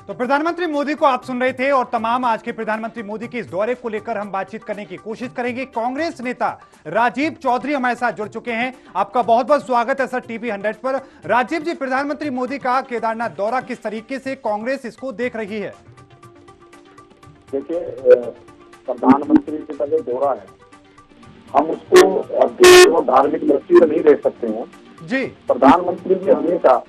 तो प्रधानमंत्री मोदी को आप सुन रहे थे और तमाम आज के प्रधानमंत्री मोदी के इस दौरे को लेकर हम बातचीत करने की कोशिश करेंगे। कांग्रेस नेता राजीव चौधरी हमारे साथ जुड़ चुके हैं। आपका बहुत बहुत स्वागत है सर टीवी 100 पर। राजीव जी, प्रधानमंत्री मोदी का केदारनाथ दौरा किस तरीके से कांग्रेस इसको देख रही है? देखिए, प्रधानमंत्री जी का जो दौरा है, हम उसको धार्मिक दृष्टि से नहीं देख सकते हैं जी। प्रधानमंत्री जी हमेशा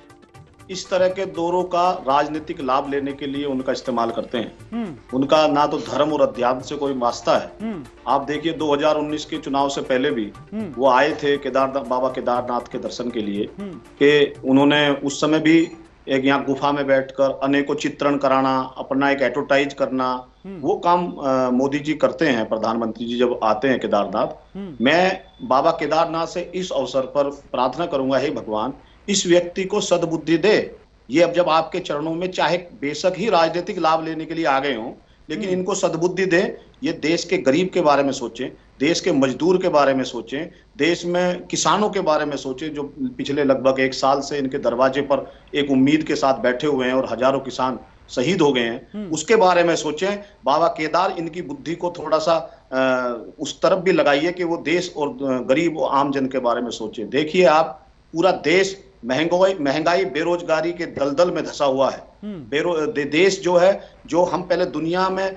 इस तरह के दौरों का राजनीतिक लाभ लेने के लिए उनका इस्तेमाल करते हैं। उनका ना तो धर्म और अध्यात्म से कोई वास्ता है। आप देखिए 2019 के चुनाव से पहले भी वो आए थे बाबा केदारनाथ के दर्शन के लिए, कि उन्होंने उस समय भी एक यहाँ गुफा में बैठकर अनेकों चित्रण कराना, अपना एक एडवर्टाइज करना, वो काम मोदी जी करते हैं। प्रधानमंत्री जी जब आते हैं केदारनाथ, मैं बाबा केदारनाथ से इस अवसर पर प्रार्थना करूंगा, हे भगवान इस व्यक्ति को सद्बुद्धि दे। ये अब जब आपके चरणों में, चाहे बेशक ही राजनीतिक लाभ लेने के लिए आ गए हों, लेकिन इनको सद्बुद्धि दे। ये देश के गरीब के बारे में सोचें, देश के मजदूर के बारे में सोचें, देश में किसानों के बारे में सोचें, जो पिछले लगभग 1 साल से इनके दरवाजे पर एक उम्मीद के साथ बैठे हुए हैं और हजारों किसान शहीद हो गए हैं, उसके बारे में सोचें। बाबा केदार इनकी बुद्धि को थोड़ा सा उस तरफ भी लगाइए कि वो देश और गरीब और आम जन के बारे में सोचें। देखिए आप, पूरा देश महंगाई बेरोजगारी के दलदल में धंसा हुआ है। देश जो है, जो हम पहले दुनिया में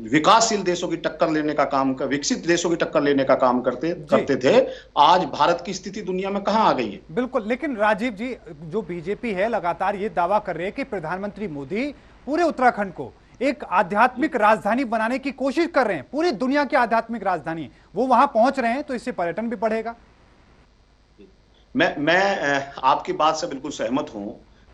विकासशील देशों की टक्कर लेने का काम कर, विकसित देशों की टक्कर लेने का काम करते थे, आज भारत की स्थिति दुनिया में कहां आ गई है? बिल्कुल, लेकिन राजीव जी, जो बीजेपी है लगातार ये दावा कर रहे हैं कि प्रधानमंत्री मोदी पूरे उत्तराखंड को एक आध्यात्मिक राजधानी बनाने की कोशिश कर रहे हैं। पूरी दुनिया की आध्यात्मिक राजधानी वो वहां पहुंच रहे हैं, तो इससे पर्यटन भी बढ़ेगा। मैं आपकी बात से बिल्कुल सहमत हूं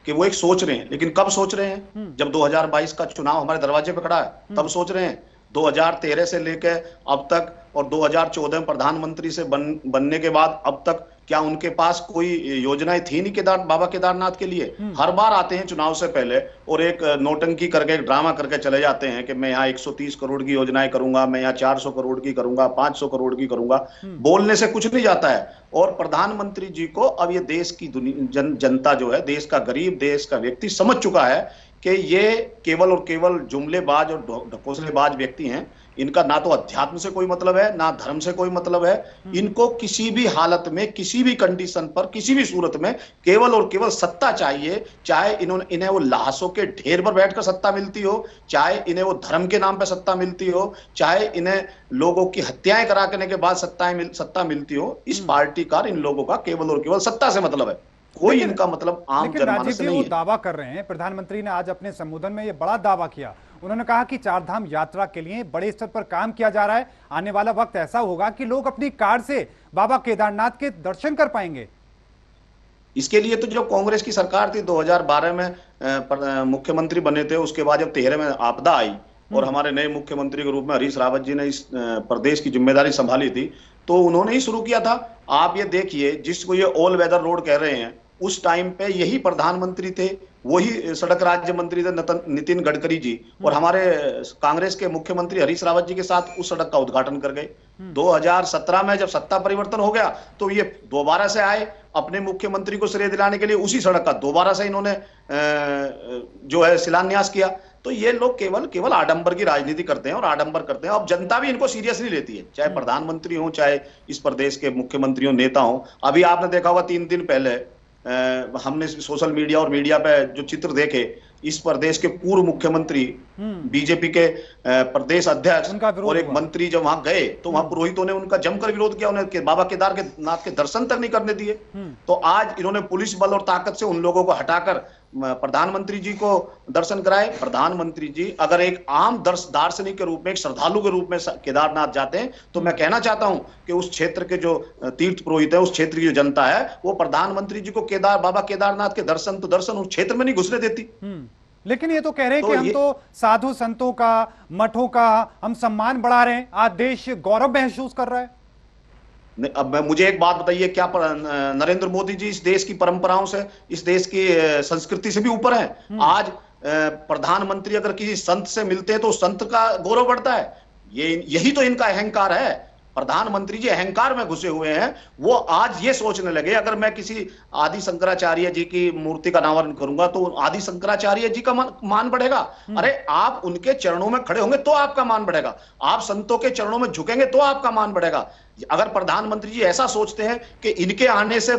कि वो एक सोच रहे हैं, लेकिन कब सोच रहे हैं? जब 2022 का चुनाव हमारे दरवाजे पे खड़ा है तब सोच रहे हैं। 2013 से लेकर अब तक और 2014 में प्रधानमंत्री से बनने के बाद अब तक क्या उनके पास कोई योजनाएं थी नहीं बाबा केदारनाथ के लिए? हर बार आते हैं चुनाव से पहले और एक नौटंकी करके, एक ड्रामा करके चले जाते हैं कि मैं यहाँ 130 करोड़ की योजनाएं करूंगा, मैं यहाँ 400 करोड़ की करूंगा, 500 करोड़ की करूंगा। बोलने से कुछ नहीं जाता है। और प्रधानमंत्री जी को अब ये देश की जनता जो है, देश का गरीब, देश का व्यक्ति समझ चुका है कि ये केवल और केवल जुमलेबाज और ढकोसलेबाज व्यक्ति हैं। इनका ना तो अध्यात्म से कोई मतलब है, ना धर्म से कोई मतलब है। इनको किसी भी हालत में, किसी भी कंडीशन पर, किसी भी सूरत में केवल और केवल सत्ता चाहिए। चाहे इन्हें वो लाशों के ढेर पर बैठकर सत्ता मिलती हो, चाहे इन्हें वो धर्म के नाम पर सत्ता मिलती हो, चाहे इन्हें लोगों की हत्याएं कराने के बाद सत्ता मिलती हो। इस पार्टी का, इन लोगों का केवल और केवल सत्ता से मतलब है, कोई इनका मतलब आम जनमानस से नहीं है। वो दावा कर रहे हैं, प्रधानमंत्री ने आज अपने संबोधन में ये बड़ा दावा किया। उन्होंने कहा कि चारधाम यात्रा के लिए बड़े स्तर पर काम किया जा रहा है। आने वाला वक्त ऐसा होगा कि लोग अपनी कार से बाबा केदारनाथ के दर्शन कर पाएंगे। इसके लिए तो जो कांग्रेस की सरकार थी 2012 में मुख्यमंत्री बने थे, उसके बाद जब 13 में आपदा आई और हमारे नए मुख्यमंत्री के रूप में हरीश रावत जी ने इस प्रदेश की जिम्मेदारी संभाली थी, तो उन्होंने ही शुरू किया था। आप ये देखिए, जिसको ये ऑल वेदर रोड कह रहे हैं, उस टाइम पे यही प्रधानमंत्री थे, वही सड़क राज्य मंत्री थे नितिन गडकरी जी, और हमारे कांग्रेस के मुख्यमंत्री हरीश रावत जी के साथ उस सड़क का उद्घाटन कर गए। 2017 में जब सत्ता परिवर्तन हो गया तो ये दोबारा से आए अपने मुख्यमंत्री को श्रेय दिलाने के लिए, उसी सड़क का दोबारा से इन्होंने जो है शिलान्यास किया। तो ये लोग केवल आडंबर की राजनीति करते हैं और आडंबर करते हैं। अब जनता भी इनको सीरियसली लेती है, चाहे प्रधानमंत्री हो, चाहे इस प्रदेश के मुख्यमंत्री हो, नेता हो। अभी आपने देखा होगा 3 दिन पहले हमने सोशल मीडिया और मीडिया पे जो चित्र देखे, इस प्रदेश के पूर्व मुख्यमंत्री, बीजेपी के प्रदेश अध्यक्ष और एक मंत्री जब वहां गए तो वहां पुरोहितों ने उनका जमकर विरोध किया, उन्हें बाबा केदारनाथ के दर्शन तक नहीं करने दिए। तो आज इन्होंने पुलिस बल और ताकत से उन लोगों को हटाकर प्रधानमंत्री जी को दर्शन कराए। प्रधानमंत्री जी अगर एक आम दार्शनिक के रूप में, एक श्रद्धालु के रूप में केदारनाथ जाते हैं, तो मैं कहना चाहता हूं कि उस क्षेत्र के जो तीर्थ पुरोहित है, उस क्षेत्र की जो जनता है, वो प्रधानमंत्री जी को बाबा केदारनाथ के दर्शन उस क्षेत्र में नहीं घुसने देती। लेकिन ये तो कह रहे हैं कि हम तो साधु संतों का, मठों का हम सम्मान बढ़ा रहे हैं, आज देश गौरव महसूस कर रहा है। अब मुझे एक बात बताइए, क्या नरेंद्र मोदी जी इस देश की परंपराओं से, इस देश की संस्कृति से भी ऊपर है? आज प्रधानमंत्री अगर किसी संत से मिलते हैं तो संत का गौरव बढ़ता है। यही तो इनका अहंकार है। प्रधानमंत्री जी अहंकार में घुसे हुए हैं। वो आज ये सोचने लगे अगर मैं किसी आदि शंकराचार्य जी की मूर्ति का अनावरण करूंगा तो आदि शंकराचार्य जी का मान बढ़ेगा। अरे आप उनके चरणों में खड़े होंगे तो आपका मान बढ़ेगा, आप संतों के चरणों में झुकेंगे तो आपका मान बढ़ेगा। अगर प्रधानमंत्री जी ऐसा सोचते हैं कि इनके आने से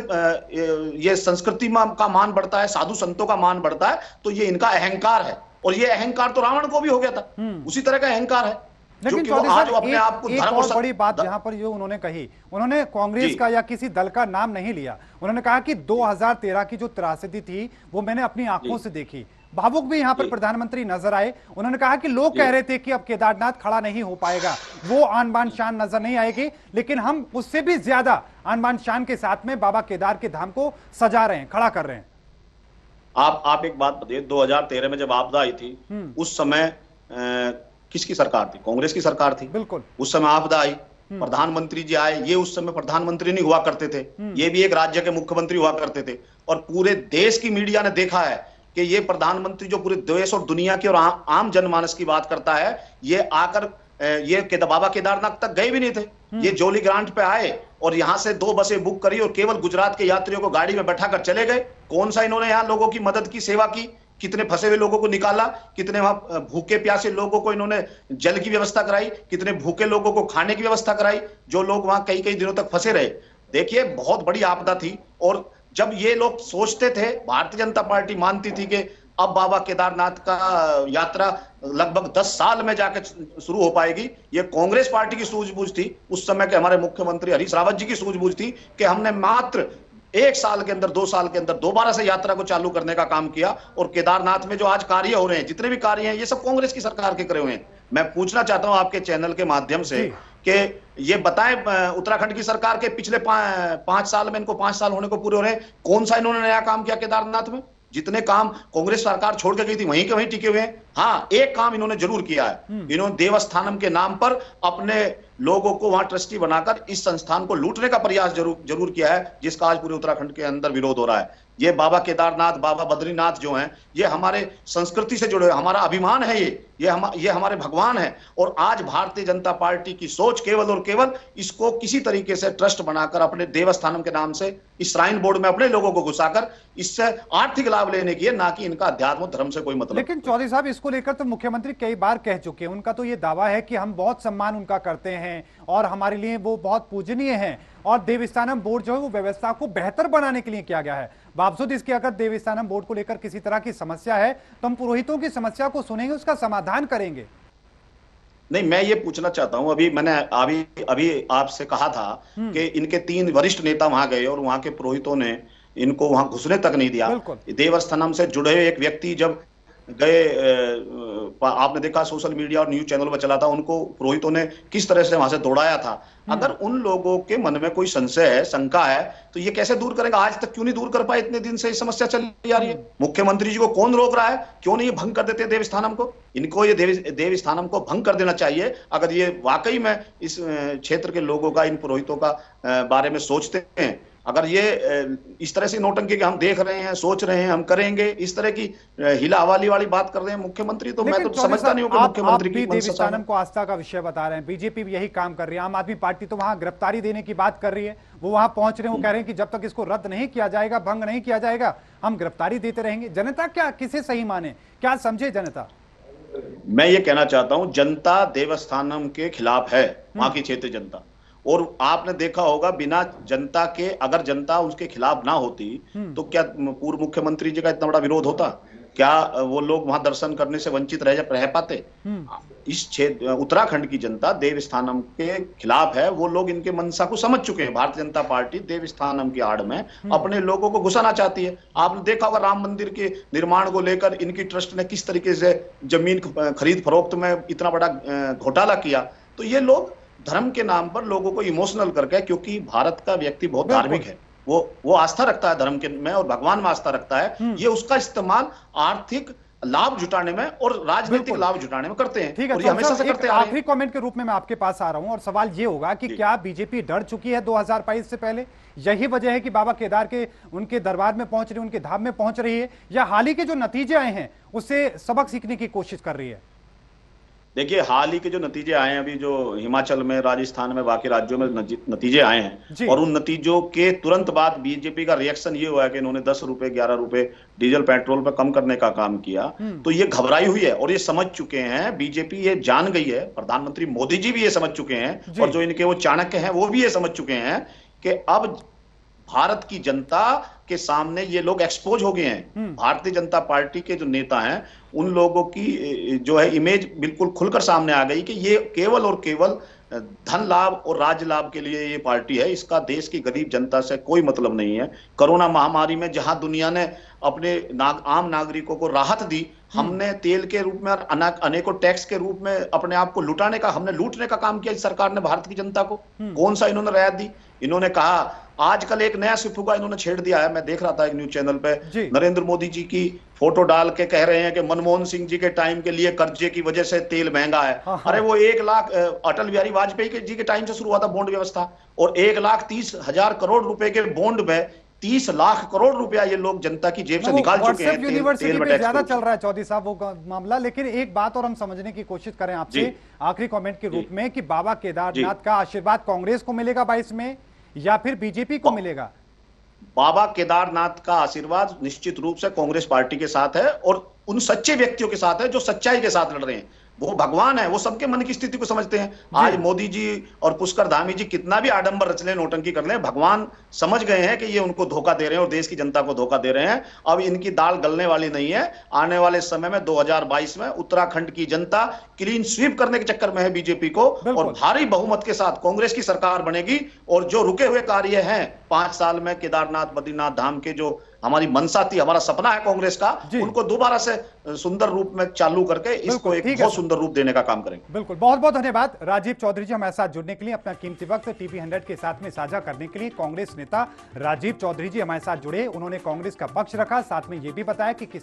ये संस्कृति का मान बढ़ता है, साधु संतों का मान बढ़ता है, तो ये इनका अहंकार है। और ये अहंकार तो रावण को भी हो गया था, उसी तरह का अहंकार है। लेकिन चौधरी साहब एक और बड़ी बात जहां पर जो उन्होंने कही, उन्होंने कांग्रेस का या किसी दल का नाम नहीं लिया। उन्होंने कहा कि 2013 की जो त्रासदी थी वो मैंने अपनी आंखों से देखी। भावुक भी यहां पर प्रधानमंत्री नजर आए। उन्होंने कहा कि लोग कह रहे थे कि अब केदारनाथ खड़ा नहीं हो पाएगा, वो आन बान शान नजर नहीं आएगी, लेकिन हम उससे भी ज्यादा आन बान शान के साथ में बाबा केदार के धाम को सजा रहे हैं, खड़ा कर रहे हैं। आप एक बात बताइए, 2013 में जब आपदा आई थी उस समय किसकी सरकार थी? कांग्रेस की सरकार थी। बिल्कुल। उस समय आपदा आई, प्रधानमंत्री जी आए, ये उस समय प्रधानमंत्री नहीं हुआ करते थे, ये भी एक राज्य के मुख्यमंत्री हुआ करते थे। और पूरे देश की मीडिया ने देखा है कि ये प्रधानमंत्री जो पूरे देश और दुनिया की और आम जनमानस की बात करता है, ये आकर ये बाबा केदारनाथ तक गए भी नहीं थे। ये जोली ग्रांट पे आए और यहां से 2 बसें बुक करी और केवल गुजरात के यात्रियों को गाड़ी में बैठाकर चले गए। कौन सा इन्होंने यहां लोगों की मदद की, सेवा की? कितने फंसे हुए लोगों को निकाला, कितने वहां भूखे प्यासे लोगों को इन्होंने जल की व्यवस्था कराई, कितने भूखे लोगों को खाने की व्यवस्था कराई, जो लोग वहां कई कई दिनों तक फंसे रहे। देखिए बहुत बड़ी आपदा थी। और जब ये लोग सोचते थे, भारतीय जनता पार्टी मानती थी कि अब बाबा केदारनाथ का यात्रा लगभग 10 साल में जाकर शुरू हो पाएगी, ये कांग्रेस पार्टी की सूझबूझ थी। उस समय के हमारे मुख्यमंत्री हरीश रावत जी की सूझबूझ थी कि हमने मात्र 1 साल के अंदर, 2 साल के अंदर दोबारा से यात्रा को चालू करने का काम किया। और केदारनाथ में जो आज कार्य हो रहे हैं, जितने भी कार्य हैं, ये सब कांग्रेस की सरकार के करे हुए हैं। मैं पूछना चाहता हूं आपके चैनल के माध्यम से कि ये बताएं, उत्तराखंड की सरकार के पिछले 5 साल में, इनको 5 साल होने को पूरे हो रहे हैं, कौन सा इन्होंने नया काम किया केदारनाथ में? जितने काम कांग्रेस सरकार छोड़ के गई थी वहीं के वहीं टिके हुए हैं। हाँ, एक काम इन्होंने जरूर किया है, इन्होंने देवस्थानम के नाम पर अपने लोगों को वहां ट्रस्टी बनाकर इस संस्थान को लूटने का प्रयास जरूर किया है, जिसका आज पूरे उत्तराखंड के अंदर विरोध हो रहा है। ये बाबा केदारनाथ, बाबा बद्रीनाथ जो हैं, ये हमारे संस्कृति से जुड़े, हमारा अभिमान है। ये हमारे भगवान है। और आज भारतीय जनता पार्टी की सोच केवल और केवल इसको किसी तरीके से ट्रस्ट बनाकर अपने देवस्थानम के नाम से इस श्राइन बोर्ड में अपने लोगों को घुसाकर इससे आर्थिक लाभ लेने की है, ना कि इनका अध्यात्म धर्म से कोई मतलब। लेकिन चौधरी साहब, इसको लेकर तो मुख्यमंत्री कई बार कह चुके हैं। उनका तो ये दावा है कि हम बहुत सम्मान उनका करते हैं और हमारे लिए वो बहुत पूजनीय हैं, और देवस्थानम बोर्ड जो है वो व्यवस्था को बेहतर बनाने के लिए किया गया है। बावजूद इसके अगर देवस्थानम बोर्ड को लेकर किसी तरह की समस्या है तो हम पुरोहितों की समस्या को सुनेंगे, उसका समाधान करेंगे। नहीं, मैं ये पूछना चाहता हूं, मैंने अभी आपसे कहा था कि इनके 3 वरिष्ठ नेता वहां गए और वहां के पुरोहितों ने इनको वहां घुसने तक नहीं दिया। देवस्थानम से जुड़े हुए एक व्यक्ति जब गए, आपने देखा सोशल मीडिया और न्यूज चैनल पर चला था, उनको पुरोहितों ने किस तरह से वहां से दौड़ाया था। अगर उन लोगों के मन में कोई संशय है, शंका है, तो ये कैसे दूर करेंगे? आज तक क्यों नहीं दूर कर पाए? इतने दिन से ये समस्या चली आ रही है। मुख्यमंत्री जी को कौन रोक रहा है? क्यों नहीं भंग कर देते देवस्थानम को? इनको ये देवस्थानम को भंग कर देना चाहिए अगर ये वाकई में इस क्षेत्र के लोगों का, इन पुरोहितों का बारे में सोचते हैं। अगर ये इस तरह से नौटंकी कि हम देख रहे हैं, सोच रहे हैं, हम करेंगे, इस तरह की हिला हवाली वाली बात कर रहे हैं मुख्यमंत्री, तो मैं तो समझता नहीं हूं कि मुख्यमंत्री की देवस्थानम को आस्था का विषय बता रहे हैं। बीजेपी भी यही काम कर रही है। आम आदमी पार्टी तो वहां गिरफ्तारी देने की बात कर रही है। वो वहां पहुंच रहे हैं, वो कह रहे हैं कि जब तक इसको रद्द नहीं किया जाएगा, भंग नहीं किया जाएगा, हम गिरफ्तारी देते रहेंगे। जनता क्या किसे सही माने, क्या समझे जनता? मैं ये कहना चाहता हूं, जनता देवस्थानम के खिलाफ है, वहां की क्षेत्रीय जनता। और आपने देखा होगा, बिना जनता के, अगर जनता उसके खिलाफ ना होती तो क्या पूर्व मुख्यमंत्री जी का इतना बड़ा विरोध होता? क्या वो लोग वहां दर्शन करने से वंचित रह पाते? इस क्षेत्र उत्तराखंड की जनता देवस्थानम के खिलाफ है। वो लोग इनके मंशा को समझ चुके हैं। भारतीय जनता पार्टी देवस्थानम की आड़ में अपने लोगों को घुसाना चाहती है। आपने देखा होगा राम मंदिर के निर्माण को लेकर इनकी ट्रस्ट ने किस तरीके से जमीन खरीद फरोख्त में इतना बड़ा घोटाला किया। तो ये लोग धर्म के नाम पर लोगों को इमोशनल करके, क्योंकि भारत का व्यक्ति बहुत धार्मिक है, वो आस्था रखता है धर्म के में और भगवान में आस्था रखता है, ये उसका इस्तेमाल आर्थिक लाभ जुटाने में और राजनीतिक लाभ जुटाने में करते हैं। ठीक है, और ये हमेशा से करते हैं। आखिरी कमेंट के रूप में मैं आपके पास आ रहा हूं और सवाल ये होगा कि क्या बीजेपी डर चुकी है 2022 से पहले? यही वजह है कि बाबा केदार के उनके दरबार में पहुंच रही है, उनके धाम में पहुंच रही है, या हाल ही के जो नतीजे आए हैं उससे सबक सीखने की कोशिश कर रही है? देखिए, हाल ही के जो नतीजे आए हैं, अभी जो हिमाचल में, राजस्थान में, बाकी राज्यों में नतीजे आए हैं, और उन नतीजों के तुरंत बाद बीजेपी का रिएक्शन ये हुआ है कि इन्होंने 10 रुपए 11 रुपए डीजल पेट्रोल पर कम करने का काम किया। तो ये घबराई हुई है और ये समझ चुके हैं, बीजेपी ये जान गई है, प्रधानमंत्री मोदी जी भी ये समझ चुके हैं, और जो इनके वो चाणक्य हैं वो भी ये समझ चुके हैं कि अब भारत की जनता के सामने ये लोग एक्सपोज हो गए हैं। भारतीय जनता पार्टी के जो नेता हैं, उन लोगों की जो है इमेज बिल्कुल खुलकर सामने आ गई कि ये केवल और केवल धन लाभ और राज्य लाभ के लिए ये पार्टी है। इसका देश की गरीब जनता से कोई मतलब नहीं है। कोरोना महामारी में जहां दुनिया ने अपने आम नागरिकों को राहत दी, हमने तेल के रूप में और अनेकों टैक्स के रूप में अपने आप को लुटाने का, हमने लूटने का काम किया इस सरकार ने भारत की जनता को। कौन सा इन्होंने रियायत दी? इन्होंने कहा, आजकल एक नया सिफुगा इन्होंने छेड़ दिया है। मैं देख रहा था एक न्यूज चैनल पे, नरेंद्र मोदी जी की फोटो डाल के कह रहे हैं कि मनमोहन सिंह जी के टाइम के लिए कर्जे की वजह से तेल महंगा है। अरे वो 1 लाख अटल बिहारी वाजपेयी जी के टाइम से शुरू हुआ था बॉन्ड व्यवस्था, और 1,30,000 करोड़ रुपए के बॉन्ड में 30 लाख करोड़ रुपया ये लोग जनता की जेब से निकाल चुके हैं। यूनिवर्सिटी में ज्यादा चल रहा है चौधरी साहब वो मामला। लेकिन एक बात और हम समझने की कोशिश करें आपसे आखिरी कमेंट के रूप में कि बाबा केदारनाथ का आशीर्वाद कांग्रेस को मिलेगा 22 में या फिर बीजेपी को मिलेगा? बाबा केदारनाथ का आशीर्वाद निश्चित रूप से कांग्रेस पार्टी के साथ है, और उन सच्चे व्यक्तियों के साथ है जो सच्चाई के साथ लड़ रहे हैं। वो भगवान है, वो सबके मन की स्थिति को समझते हैं। आज मोदी जी और पुष्कर धामी जी कितना भी आडंबर रच लें, नौटंकी कर लें, भगवान समझ गए हैं कि ये उनको धोखा दे रहे हैं और देश की जनता को धोखा दे रहे हैं। अब इनकी दाल गलने वाली नहीं है। आने वाले समय में 2022 में उत्तराखंड की जनता क्लीन स्वीप करने के चक्कर में है बीजेपी को, और भारी बहुमत के साथ कांग्रेस की सरकार बनेगी। और जो रुके हुए कार्य हैं 5 साल में, केदारनाथ बद्रीनाथ धाम के जो हमारी मनसा थी, हमारा सपना है कांग्रेस का, उनको दोबारा से सुंदर रूप में चालू करके इसको एक बहुत सुंदर रूप देने का काम करेंगे। बिल्कुल, बहुत बहुत धन्यवाद राजीव चौधरी जी हमारे साथ जुड़ने के लिए, अपना कीमती वक्त टीवी 100 के साथ में साझा करने के लिए। कांग्रेस नेता राजीव चौधरी जी हमारे साथ जुड़े, उन्होंने कांग्रेस का पक्ष रखा, साथ में यह भी बताया कि किस